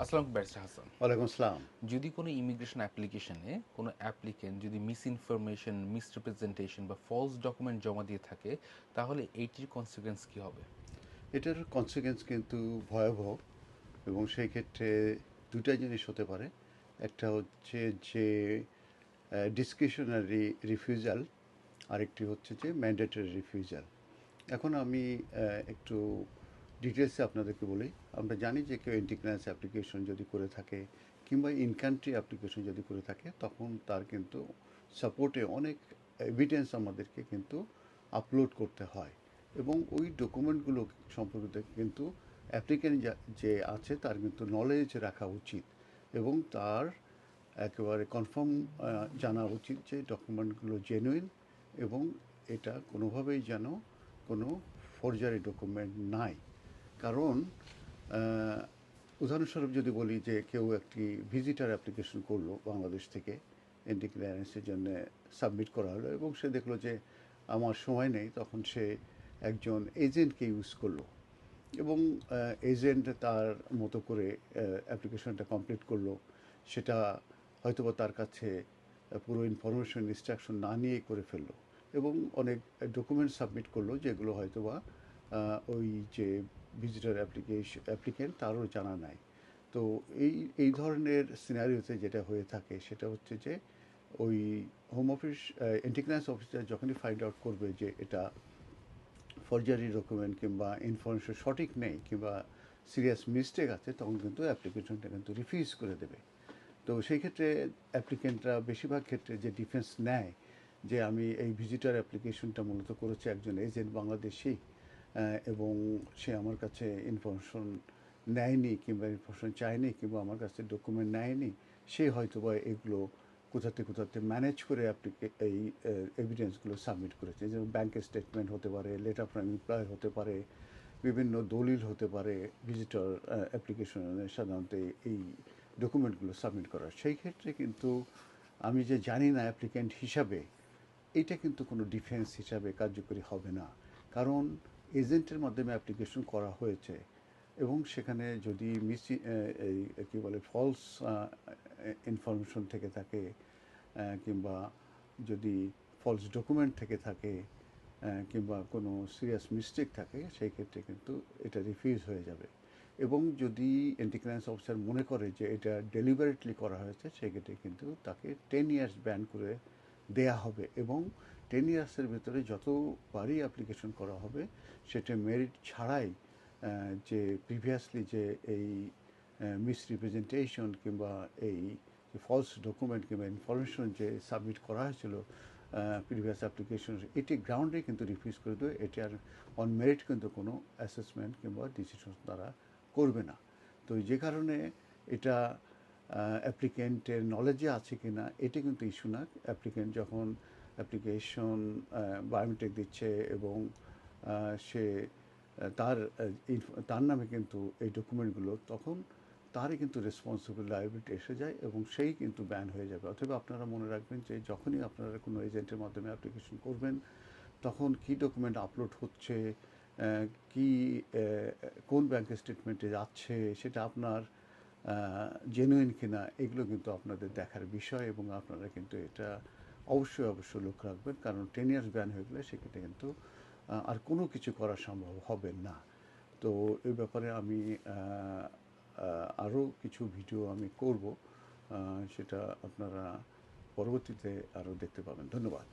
আসসালামু ব্যারিস্টার হাসান। ওয়ালাইকুম আসসালাম। যদি কোনো ইমিগ্রেশন অ্যাপ্লিকেশনে কোনো অ্যাপ্লিকেন্ট যদি মিস ইনফরমেশন, মিসরিপ্রেজেন্টেশন বা ফলস ডকুমেন্ট জমা দিয়ে থাকে, তাহলে এইটির কনসিকুয়েন্স কী হবে? এটার কনসিকুয়েন্স কিন্তু ভয়াবহ এবং সেই ক্ষেত্রে দুটা জিনিস হতে পারে। একটা হচ্ছে যে ডিসক্রিশনারি রিফিউজাল, আরেকটি হচ্ছে যে ম্যান্ডেটরি রিফিউজাল। এখন আমি একটু ডিটেলসে আপনাদেরকে বলি। আমরা জানি যে কেউ এন্ট্রি ক্লিয়ারেন্স অ্যাপ্লিকেশন যদি করে থাকে কিংবা ইন কান্ট্রি অ্যাপ্লিকেশন যদি করে থাকে, তখন তার কিন্তু সাপোর্টে অনেক এভিডেন্স আমাদেরকে কিন্তু আপলোড করতে হয় এবং ওই ডকুমেন্টগুলো সম্পর্কে কিন্তু অ্যাপ্লিকেন্ট যে আছে তার কিন্তু নলেজ রাখা উচিত এবং তার একেবারে কনফার্ম জানা উচিত যে ডকুমেন্টগুলো জেনুইন এবং এটা কোনোভাবেই যেন কোনো ফর্জারি ডকুমেন্ট নাই। কারণ উদাহরণস্বরূপ যদি বলি যে কেউ একটি ভিজিটার অ্যাপ্লিকেশন করলো বাংলাদেশ থেকে, এন্ট্রি ক্লিয়ারেন্সের জন্য সাবমিট করা হলো এবং সে দেখলো যে আমার সময় নেই, তখন সে একজন এজেন্টকে ইউজ করলো এবং এজেন্ট তার মতো করে অ্যাপ্লিকেশনটা কমপ্লিট করলো। সেটা হয়তোবা তার কাছে পুরো ইনফরমেশন ইনস্ট্রাকশন না নিয়ে করে ফেললো এবং অনেক ডকুমেন্ট সাবমিট করলো যেগুলো হয়তোবা ওই যে ভিজিটর অ্যাপ্লিকেন্ট তারও জানা নাই। তো এই এই ধরনের সিনারিওতে যেটা হয়ে থাকে সেটা হচ্ছে যে ওই home office entry clearance officer যখনই ফাইন্ড আউট করবে যে এটা ফর্জারি ডকুমেন্ট কিংবা ইনফরমেশন সঠিক নেই কিংবা সিরিয়াস মিস্টেক আছে, তখন কিন্তু অ্যাপ্লিকেশনটা কিন্তু রিফিউজ করে দেবে। তো সেই ক্ষেত্রে অ্যাপ্লিকেন্টরা বেশিরভাগ ক্ষেত্রে যে ডিফেন্স নেয় যে আমি এই ভিজিটার অ্যাপ্লিকেশনটা মূলত করেছে একজন এজেন্ট বাংলাদেশি এবং সে আমার কাছে ইনফরমেশন নেয়নি কিংবা ইনফরমেশন চায়নি কিংবা আমার কাছে ডকুমেন্ট নেয়নি, সে হয়তোবা এগুলো কোথাতে কোথাতে ম্যানেজ করে এই এভিডেন্সগুলো সাবমিট করেছে। যেমন ব্যাংকের স্টেটমেন্ট হতে পারে, লেটার ফ্রম এমপ্লয়ার হতে পারে, বিভিন্ন দলিল হতে পারে ভিজিটর অ্যাপ্লিকেশনে সাধারণত এই ডকুমেন্টগুলো সাবমিট করার। সেই ক্ষেত্রে কিন্তু আমি যে জানি না অ্যাপ্লিক্যান্ট হিসাবে, এটা কিন্তু কোনো ডিফেন্স হিসাবে কার্যকরী হবে না। কারণ এজেন্টের মাধ্যমে অ্যাপ্লিকেশন করা হয়েছে এবং সেখানে যদি এই কী বলে ফলস ইনফরমেশন থেকে থাকে কিংবা যদি ফলস ডকুমেন্ট থেকে থাকে কিংবা কোনো সিরিয়াস মিস্টেক থাকে, সেই ক্ষেত্রে কিন্তু এটা রিফিউজ হয়ে যাবে। এবং যদি এন্ট্রি ক্লিয়ারেন্স অফিসার মনে করে যে এটা ডেলিভারেটলি করা হয়েছে, সেক্ষেত্রে কিন্তু তাকে 10 ইয়ার্স ব্যান করে দেয়া হবে এবং 10 ইয়ার্সের ভেতরে যতবারই অ্যাপ্লিকেশন করা হবে সেটা মেরিট ছাড়াই যে প্রিভিয়াসলি যে এই মিসরিপ্রেজেন্টেশন কিংবা এই ফলস ডকুমেন্ট কিংবা ইনফরমেশন যে সাবমিট করা হয়েছিল প্রিভিয়াস অ্যাপ্লিকেশন, এটি গ্রাউন্ডে কিন্তু রিফিউজ করে দেবে। এটি আর অন মেরিট কিন্তু কোনো অ্যাসেসমেন্ট কিংবা ডিসিশন তারা করবে না। তো যে কারণে এটা অ্যাপ্লিকেন্টের নলেজে আছে কি না এটি কিন্তু ইস্যু না। অ্যাপ্লিকেন্ট যখন অ্যাপ্লিকেশন বায়োমেট্রিক দিচ্ছে এবং সে তার নামে কিন্তু এই ডকুমেন্টগুলো, তখন তারই কিন্তু রেসপন্সিবল লায়াবিলিটি এসে যায় এবং সেই কিন্তু ব্যান হয়ে যাবে। অথবা আপনারা মনে রাখবেন যে যখনই আপনারা কোনো এজেন্টের মাধ্যমে অ্যাপ্লিকেশন করবেন, তখন কী ডকুমেন্ট আপলোড হচ্ছে, কি কোন ব্যাংকের স্টেটমেন্টে যাচ্ছে, সেটা আপনার জেনুইন কিনা, এগুলো কিন্তু আপনাদের দেখার বিষয় এবং আপনারা কিন্তু এটা অবশ্যই অবশ্যই লক্ষ্য রাখবেন। কারণ 10 ইয়ার্স ব্যান হয়ে গেলে সেক্ষেত্রে কিন্তু আর কোনো কিছু করা সম্ভব হবে না। তো এই ব্যাপারে আমি আরও কিছু ভিডিও আমি করব, সেটা আপনারা পরবর্তীতে আরও দেখতে পাবেন। ধন্যবাদ।